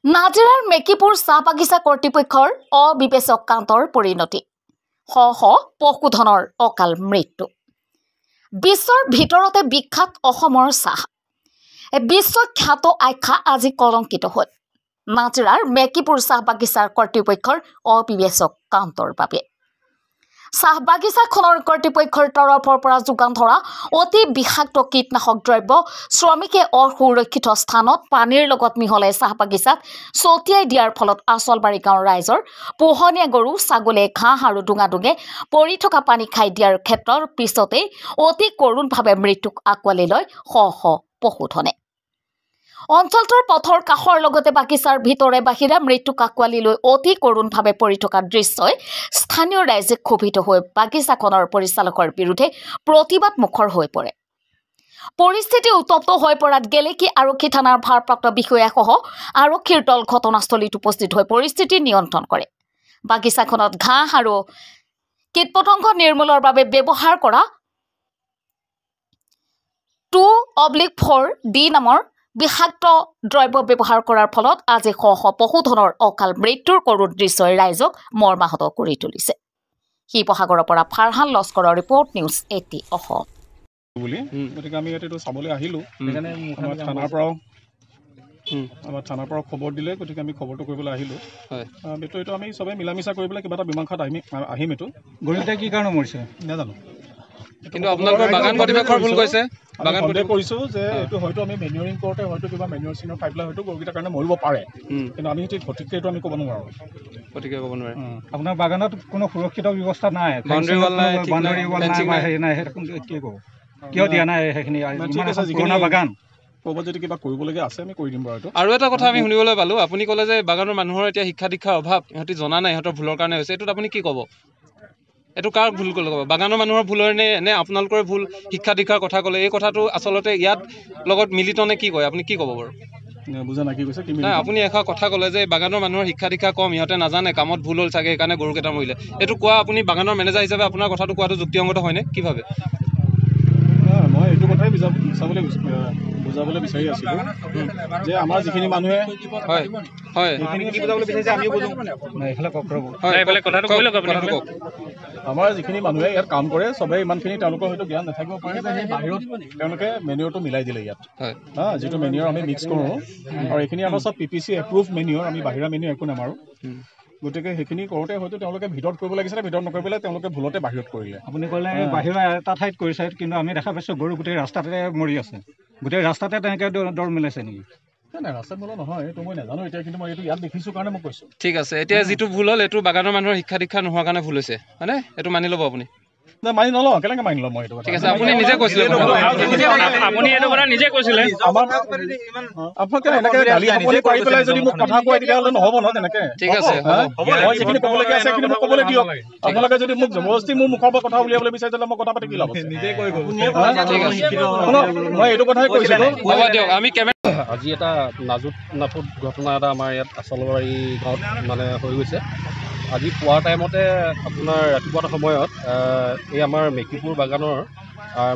নাজিৰাৰ মেকিপুৰ চাহ বাগিচা কৰ্তৃপক্ষৰ অবিবেচক কাণ্ডৰ পৰিণতি পশুধনৰ অকাল মৃত্যু বিশ্বৰ ভিতৰতে বিখ্যাত অসমৰ চাহ বিশ্বখ্যাত আখ্যা আজি কলংকিত হ'ল নাজিৰাৰ মেকিপুৰ চাহ বাগিচাৰ কৰ্তৃপক্ষৰ অবিবেচক কাণ্ডৰ বাবে চাহ বাগিচাখনৰ কৰ্তৃপক্ষৰ তৰফৰ পৰা যোগান ধৰা অতি বিষাক্ত কীটনাশক দ্ৰব্য শ্ৰমিকে অসুৰক্ষিত স্থানত পানীৰ লগত মিহলাই চাহ বাগিচাত ছটিয়াই দিয়াৰ ফলত আচলবাৰী গাঁৱৰ ৰাইজৰ পোহনীয়া গৰু ছাগলীয়ে ঘাঁহ আৰু ডুঙাডুঙে পৰি থকা পানী খাই দিয়াৰ ক্ষেত্ৰৰ পিছতেই অতি কৰুণভাৱে মৃত্যুক আঁকোৱালি লয় পশুধনে অঞ্চলটোৰ পথৰ কাষৰ লগতে বাগিচাৰ ভিতৰে বাহিৰে মৃত্যুক আঁকোৱালি লৈ অতি কৰুণভাৱে পৰি থকা দৃশ্যই স্থানীয় ৰাইজে ক্ষোভিত হৈ বাগিচাখনৰ পৰিচালকৰ বিৰুদ্ধে প্ৰতিবাদ মুখৰ হৈ পৰে পৰিস্থিতি উত্তপ্ত হৈ পৰাত গেলেকী আৰক্ষী থানাৰ ভাৰপ্ৰাপ্ত বিষয়াসহ আৰক্ষীৰ দল ঘটনাস্থলীত উপস্থিত হৈ পৰিস্থিতি নিয়ন্ত্ৰণ কৰে বাগিচাখনত ঘাঁহ আৰু কীটপতংগ নিৰ্মূলৰ বাবে ব্যৱহাৰ কৰা 2/4D নামৰ বিষাক্ত দ্ৰব্য ব্যৱহাৰ কৰাৰ ফলত আজি পশুধনৰ অকাল মৃত্যুৰ কৰুণ দৃশ্যই ৰাইজক মৰ্মাহত কৰি তুলিছে শিৱসাগৰৰ পৰা ফাৰহান লস্কৰৰ ৰিপৰ্ট নিউজ 80 অসম বুলি গতিকে আমি ইয়াতে চাবলৈ আহিলোঁ আমাৰ থানাৰ পৰা খবৰ দিলে গতিকে আমি খবৰটো কৰিবলৈ আহিলোঁ এইটো আমি চবেই মিলা মিছা কৰি পেলাই কিবা এটা মীমাংসাত আহিম এইটো গৰুকেইটা কি কাৰণে মৰিছে নাজানো কিন্তু আপোনালোকৰ বাগান কৰ্তৃপক্ষৰ ভুল কৈছে বাগান কৰ্তৃপক্ষ কৈছোঁ যে এইটো হয়তো আমি মেনিয়ৰিং কৰোঁতে হয়তো কিবা মেনিয়ৰ চিনিয়ৰ খাই পেলাই হয়তো গৰুকেইটাৰ কাৰণে মৰিব পাৰে কিন্তু আমি ঠিক সঠিককৈ এইটো আমি ক'ব নোৱাৰোঁ গতিকে ক'ব নোৱাৰে আপোনাৰ বাগানত কোনো সুৰক্ষিত ব্যৱস্থা নাই বাউণ্ডেৰী ৱাল নাই কি ক'ব কিয় দিয়া নাই সেইখিনি বাগান ক'ৰবাত যদি কিবা কৰিবলগীয়া আছে আমি কৰি দিম বাৰু আৰু এটা কথা আমি শুনিবলৈ পালোঁ আপুনি ক'লে যে বাগানৰ মানুহৰ এতিয়া শিক্ষা দীক্ষাৰ অভাৱ ইহঁতি জনা নাই ইহঁতৰ ভুলৰ কাৰণে হৈছে এইটোত আপুনি কি ক'ব এইটো কাৰ ভুল ক'লে ক'ব বাগানৰ মানুহৰ ভুলৰ নে আপোনালোকৰ ভুল শিক্ষা দীক্ষাৰ কথা ক'লে এই কথাটো আচলতে ইয়াত লগত মিলিত নে কি কয় আপুনি কি ক'ব বাৰু বুজা নাই কি কৈছে নাই আপুনি এষাৰ কথা ক'লে যে বাগানৰ মানুহৰ শিক্ষা দীক্ষা কম ইহঁতে নাজানে কামত ভুল হ'ল চাগে সেইকাৰণে গৰুকেইটা মৰিলে এইটো কোৱা আপুনি বাগানৰ মেনেজাৰ হিচাপে আপোনাৰ কথাটো কোৱাটো যুক্তিসংগত হয়নে কি ভাবে মই এইটো কথাই বুজাবলৈ বিচাৰি আছিলোঁ যে আমাৰ যিখিনি মানুহে আমাৰ যিখিনি মানুহে ইয়াত কাম কৰে চবেই ইমানখিনি তেওঁলোকৰ হয়তো জ্ঞান নাথাকিব পাৰে যে সেই বাহিৰত তেওঁলোকে মেনিয়ৰটো মিলাই দিলে ইয়াত যিটো মেনিয়ৰ আমি মিক্স কৰোঁ আৰু এইখিনি আমাৰ চব PPC এপ্ৰুভ মেনিয়ৰ আমি বাহিৰা মেনিয়ৰ একো নামাৰোঁ গতিকে সেইখিনি কৰোঁতে হয়তো তেওঁলোকে ভিতৰত কৰিব লাগিছিলে ভিতৰত নকৰি পেলাই তেওঁলোকে ভুলতে বাহিৰত কৰিলে আপুনি ক'লে বাহিৰৰ এটা ঠাইত কৰিছে কিন্তু আমি দেখা পাইছোঁ গৰু গোটেই ৰাস্তাতে মৰি আছে গোটেই ৰাস্তাতে তেনেকৈ দৌৰ মিলাইছে নেকি নাই ৰাস্তাত বোলা নহয় এইটো মই নাজানো এতিয়া কিন্তু মই এইটো ইয়াত দেখিছোঁ কাৰণে মই কৈছোঁ ঠিক আছে এতিয়া যিটো ভুল হ'ল এইটো বাগানৰ মানুহৰ শিক্ষা দীক্ষা নোহোৱাৰ কাৰণে ভুল হৈছে হয়নে এইটো মানি ল'ব আপুনি মানি নলওঁ কেনেকৈ মানি ল'ম মই এইটো ঠিক আছে আপুনি নিজে কৈছিলে আপুনি এইটো কথা নিজে কৈছিলে আপোনালোকে এনেকৈ গালি আপুনি কৰি পেলাই যদি মোক কথা কয় তেতিয়াহ'লে নহ'ব ন তেনেকৈ ঠিক আছে মই যিখিনি ক'বলগীয়া আছে সেইখিনি মোক ক'বলৈ দিয়ক আপোনালোকে যদি মোক জবৰদস্তি মোৰ মুখৰ পৰা কথা উলিয়াবলৈ বিচাৰে তেতিয়াহ'লে মই কথা পাতি কি লাভ নিজে কৰিব মই এইটো কথাই কৈছিলোঁ আমি আজি এটা নাফুট ঘটনা এটা আমাৰ ইয়াত আচলবাৰী গাঁৱত মানে হৈ গৈছে আজি পুৱাৰ টাইমতে আপোনাৰ ৰাতিপুৱাৰ সময়ত এই আমাৰ মেকিপুৰ বাগানৰ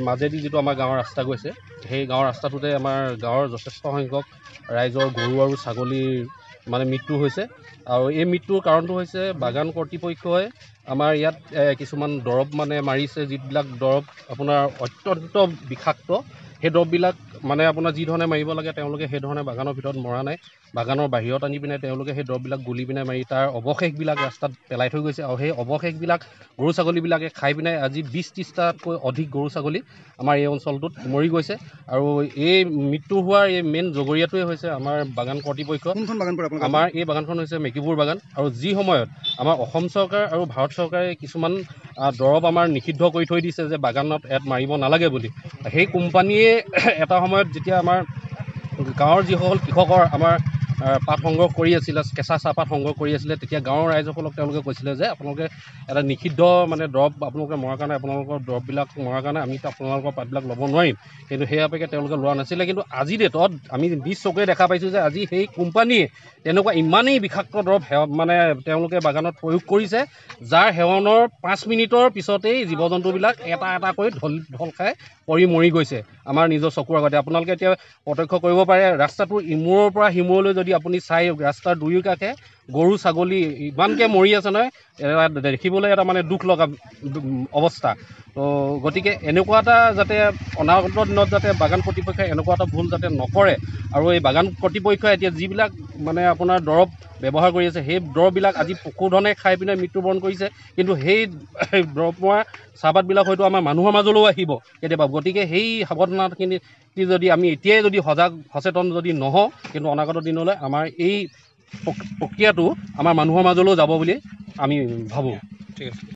মাজেদি যিটো আমাৰ গাঁৱৰ ৰাস্তা গৈছে সেই গাঁৱৰ ৰাস্তাটোতে আমাৰ গাঁৱৰ যথেষ্ট সংখ্যক ৰাইজৰ গৰু আৰু ছাগলীৰ মানে মৃত্যু হৈছে আৰু এই মৃত্যুৰ কাৰণটো হৈছে বাগান কৰ্তৃপক্ষই আমাৰ ইয়াত কিছুমান দৰৱ মানে মাৰিছে যিবিলাক দৰৱ আপোনাৰ অত্যন্ত বিষাক্ত সেই দৰৱবিলাক মানে আপোনাৰ যি ধৰণে মাৰিব লাগে তেওঁলোকে সেই ধৰণে বাগানৰ ভিতৰত মৰা নাই বাগানৰ বাহিৰত আনি পিনে তেওঁলোকে সেই দৰৱবিলাক গুলি পিনে মাৰি তাৰ অৱশেষবিলাক ৰাস্তাত পেলাই থৈ গৈছে আৰু সেই অৱশেষবিলাক গৰু ছাগলীবিলাকে খাই পিনে আজি 20-30টাতকৈ অধিক গৰু ছাগলী আমাৰ এই অঞ্চলটোত মৰি গৈছে আৰু এই মৃত্যু হোৱাৰ এই মেইন জগৰীয়াটোৱে হৈছে আমাৰ বাগান কৰ্তৃপক্ষ আমাৰ এই বাগানখন হৈছে মেকিপুৰ বাগান আৰু যি সময়ত আমাৰ অসম চৰকাৰ আৰু ভাৰত চৰকাৰে কিছুমান দৰৱ আমাৰ নিষিদ্ধ কৰি থৈ দিছে যে বাগানত ইয়াত মাৰিব নালাগে বুলি সেই কোম্পানীয়ে এটা সময়ত যেতিয়া আমাৰ গাঁৱৰ যিসকল কৃষকৰ আমাৰ পাত সংগ্ৰহ কৰি আছিলে কেঁচা চাহপাত সংগ্ৰহ কৰি আছিলে তেতিয়া গাঁৱৰ ৰাইজসকলক তেওঁলোকে কৈছিলে যে আপোনালোকে এটা নিষিদ্ধ মানে দৰৱ আপোনালোকে মৰাৰ কাৰণে আপোনালোকৰ দৰৱবিলাক মৰাৰ কাৰণে আমি আপোনালোকৰ পাতবিলাক ল'ব নোৱাৰিম কিন্তু সেই আৱেগে তেওঁলোকে লোৱা নাছিলে কিন্তু আজি ডেটত আমি নিজ চকুৰে দেখা পাইছোঁ যে আজি সেই কোম্পানীয়ে তেনেকুৱা ইমানেই বিষাক্ত দৰৱ মানে তেওঁলোকে বাগানত প্ৰয়োগ কৰিছে যাৰ সেৱনৰ 5 মিনিটৰ পিছতেই জীৱ জন্তুবিলাক এটা এটাকৈ ঢল খাই পৰি মৰি গৈছে আমাৰ নিজৰ চকুৰ আগতে আপোনালোকে এতিয়া প্ৰত্যক্ষ কৰিব পাৰে ৰাস্তাটোৰ ইমূৰৰ পৰা সিমূৰলৈ যদি যদি আপুনি চাই ৰাস্তাৰ দুয়োকাষে গৰু ছাগলী ইমানকৈ মৰি আছে নহয়, দেখিবলৈ এটা মানে দুখ লগা অৱস্থা। তো গতিকে এনেকুৱা এটা যাতে অনাগত দিনত যাতে বাগান কৰ্তৃপক্ষই এনেকুৱা এটা ভুল যাতে নকৰে, আৰু এই বাগান কৰ্তৃপক্ষই এতিয়া যিবিলাক মানে আপোনাৰ দৰৱ ব্যৱহাৰ কৰি আছে, সেই দৰৱবিলাক আজি পশুধনে খাই পিনে মৃত্যুবৰণ কৰিছে, কিন্তু সেই দৰৱ মৰা চাহপাতবিলাক হয়তো আমাৰ মানুহৰ মাজলৈও আহিব কেতিয়াবা। গতিকে সেই সাৱধানতাখিনি যদি আমি এতিয়াই যদি সচেতন যদি নহওঁ, কিন্তু অনাগত দিনলৈ আমাৰ এই প্ৰক্ৰিয়াটো আমাৰ মানুহৰ মাজলৈও যাব বুলি আমি ভাবোঁ। ঠিক আছে।